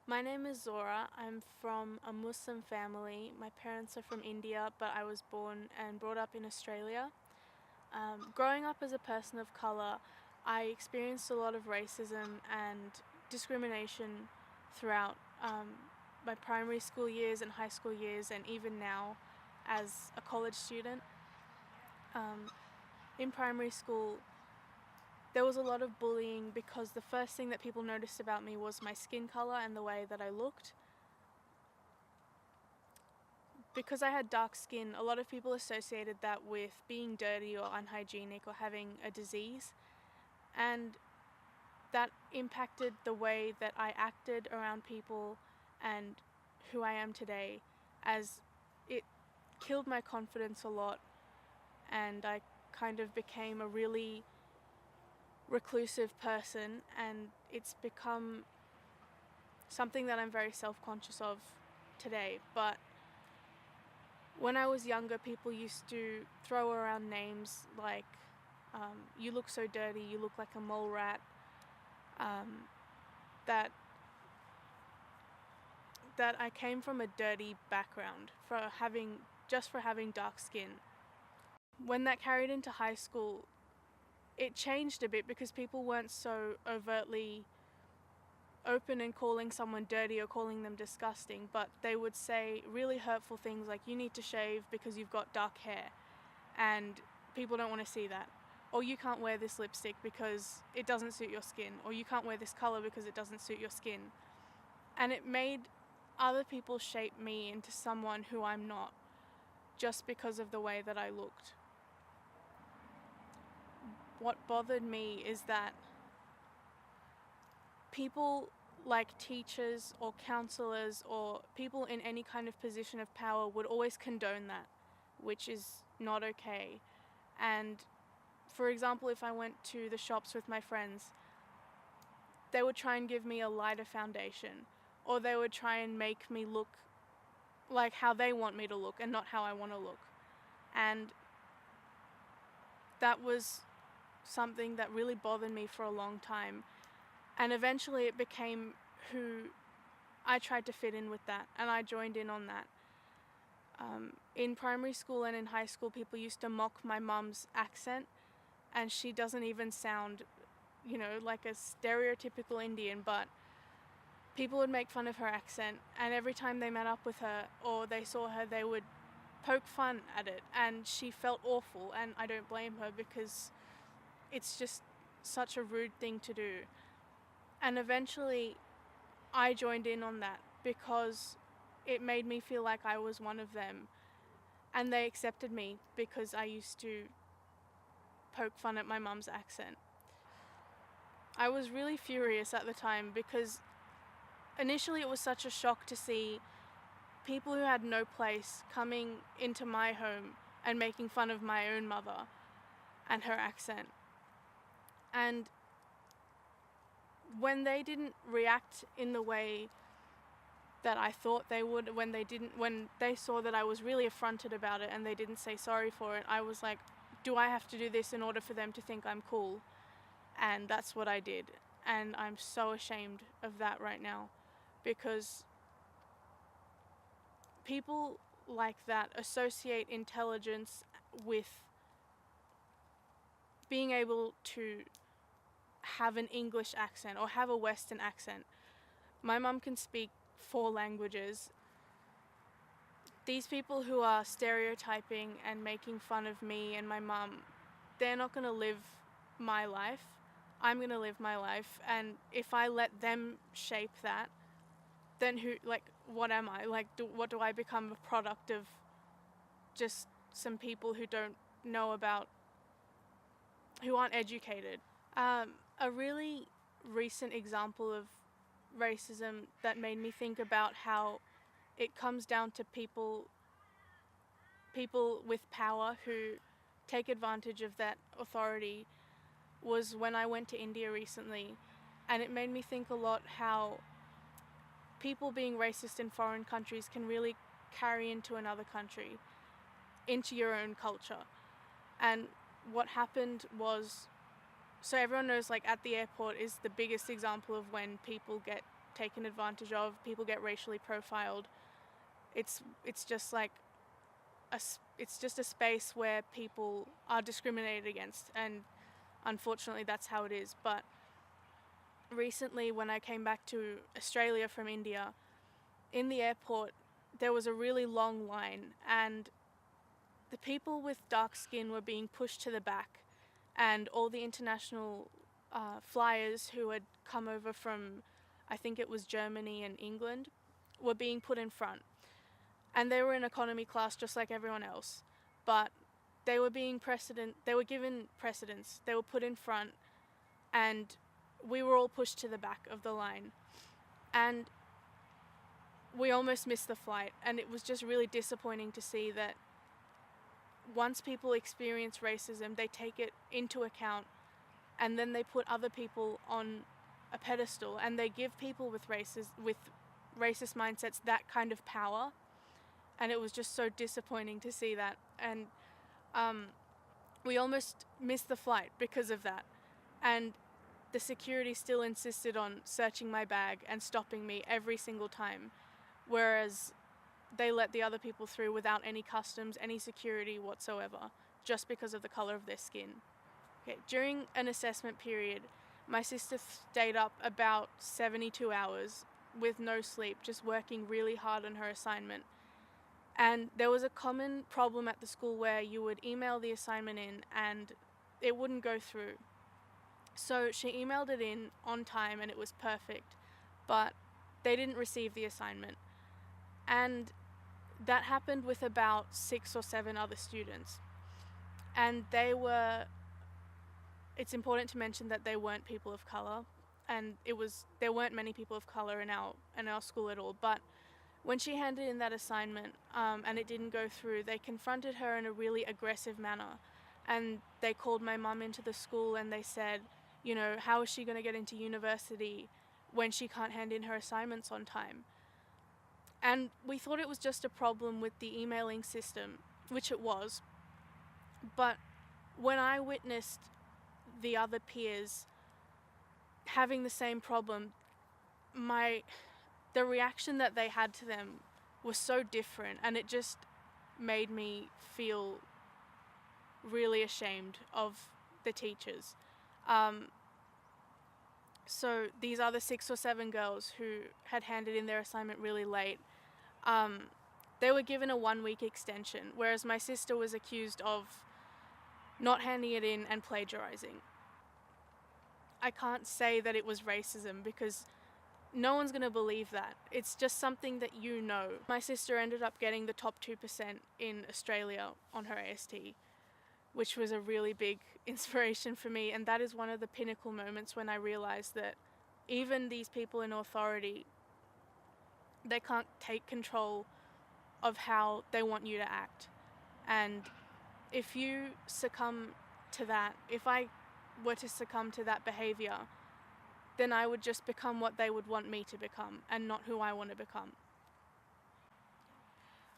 My name is Zohra. I'm from a Muslim family. My parents are from India, but I was born and brought up in Australia. Growing up as a person of colour, I experienced a lot of racism and discrimination throughout my primary school years and high school years, and even now as a college student. Um, in primary school, there was a lot of bullying because the first thing that people noticed about me was my skin colour and the way that I looked. Because I had dark skin, a lot of people associated that with being dirty or unhygienic or having a disease, and that impacted the way that I acted around people and who I am today, as it killed my confidence a lot, and I kind of became a really reclusive person, and it's become something that I'm very self-conscious of today. But when I was younger, people used to throw around names like, you look so dirty, you look like a mole rat, that that I came from a dirty background just for having dark skin. When that carried into high school, it changed a bit because people weren't so overtly open in calling someone dirty or calling them disgusting, but they would say really hurtful things like, you need to shave because you've got dark hair, and people don't want to see that. Or you can't wear this lipstick because it doesn't suit your skin, or you can't wear this color because it doesn't suit your skin. And it made other people shape me into someone who I'm not, just because of the way that I looked. What bothered me is that people like teachers or counselors or people in any kind of position of power would always condone that, which is not okay. And for example, if I went to the shops with my friends, they would try and give me a lighter foundation, or they would try and make me look like how they want me to look and not how I want to look. And that was something that really bothered me for a long time. And eventually it became who I tried to fit in with that, and I joined in on that. In primary school and in high school, people used to mock my mum's accent, and she doesn't even sound, like a stereotypical Indian, but people would make fun of her accent, and every time they met up with her or they saw her, they would poke fun at it, and she felt awful, and I don't blame her because it's just such a rude thing to do. And eventually I joined in on that because it made me feel like I was one of them, and they accepted me because I used to poke fun at my mum's accent. I was really furious at the time because initially it was such a shock to see people who had no place coming into my home and making fun of my own mother and her accent. And when they didn't react in the way that I thought they would, when they saw that I was really affronted about it and they didn't say sorry for it, I was like, do I have to do this in order for them to think I'm cool? And that's what I did. And I'm so ashamed of that right now, because people like that associate intelligence with being able to have an English accent or have a Western accent. My mum can speak 4 languages. These people who are stereotyping and making fun of me and my mum, they're not going to live my life. I'm going to live my life, and if I let them shape that, then what am I? What do I become, a product of just some people who don't know about, who aren't educated? A really recent example of racism that made me think about how it comes down to people with power who take advantage of that authority was when I went to India recently, and it made me think a lot how people being racist in foreign countries can really carry into another country, into your own culture. And what happened was, so everyone knows, like, at the airport is the biggest example of when people get taken advantage of, people get racially profiled. It's just like it's just a space where people are discriminated against, and unfortunately that's how it is. But recently, when I came back to Australia from India, in the airport there was a really long line, and the people with dark skin were being pushed to the back, and all the international flyers who had come over from, I think it was Germany and England, were being put in front. And they were in economy class just like everyone else, but they were given precedence. They were put in front, and we were all pushed to the back of the line. And we almost missed the flight, and it was just really disappointing to see that once people experience racism, they take it into account, and then they put other people on a pedestal, and they give people with racist mindsets that kind of power. And it was just so disappointing to see that. And we almost missed the flight because of that. And the security still insisted on searching my bag and stopping me every single time, whereas they let the other people through without any customs, any security whatsoever, just because of the color of their skin. Okay, during an assessment period, my sister stayed up about 72 hours with no sleep, just working really hard on her assignment. And there was a common problem at the school where you would email the assignment in and it wouldn't go through. So she emailed it in on time and it was perfect, but they didn't receive the assignment. And that happened with about 6 or 7 other students. And it's important to mention that they weren't people of color, and there weren't many people of color in our school at all. But when she handed in that assignment and it didn't go through, they confronted her in a really aggressive manner. And they called my mum into the school and they said, how is she going to get into university when she can't hand in her assignments on time? And we thought it was just a problem with the emailing system, which it was. But when I witnessed the other peers having the same problem, the reaction that they had to them was so different, and it just made me feel really ashamed of the teachers. So these other 6 or 7 girls who had handed in their assignment really late, they were given a 1-week extension, whereas my sister was accused of not handing it in and plagiarizing. I can't say that it was racism because no one's going to believe that. It's just something that you know. My sister ended up getting the top 2% in Australia on her AST, which was a really big inspiration for me. And that is one of the pinnacle moments when I realized that even these people in authority, they can't take control of how they want you to act. And if you succumb to that, if I were to succumb to that behavior, then I would just become what they would want me to become and not who I want to become.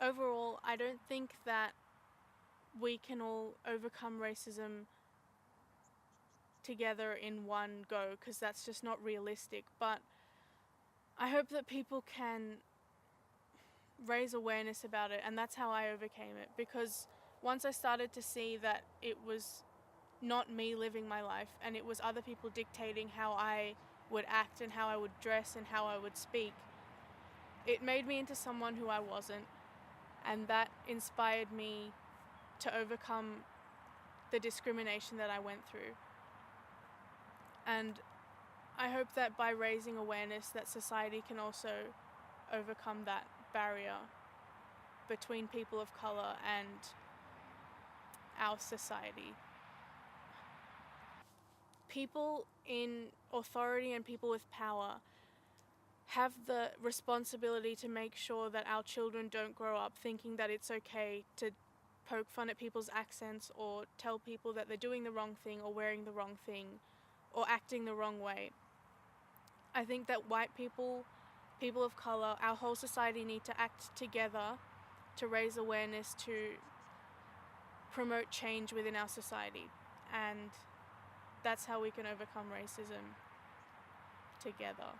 Overall, I don't think that we can all overcome racism together in one go, because that's just not realistic. But I hope that people can raise awareness about it, and that's how I overcame it. Because once I started to see that it was not me living my life and it was other people dictating how I would act and how I would dress and how I would speak, it made me into someone who I wasn't, and that inspired me to overcome the discrimination that I went through. And I hope that by raising awareness that society can also overcome that barrier between people of color and our society. People in authority and people with power have the responsibility to make sure that our children don't grow up thinking that it's okay to poke fun at people's accents or tell people that they're doing the wrong thing or wearing the wrong thing or acting the wrong way. I think that white people, people of color, our whole society need to act together to raise awareness, to promote change within our society. And that's how we can overcome racism together.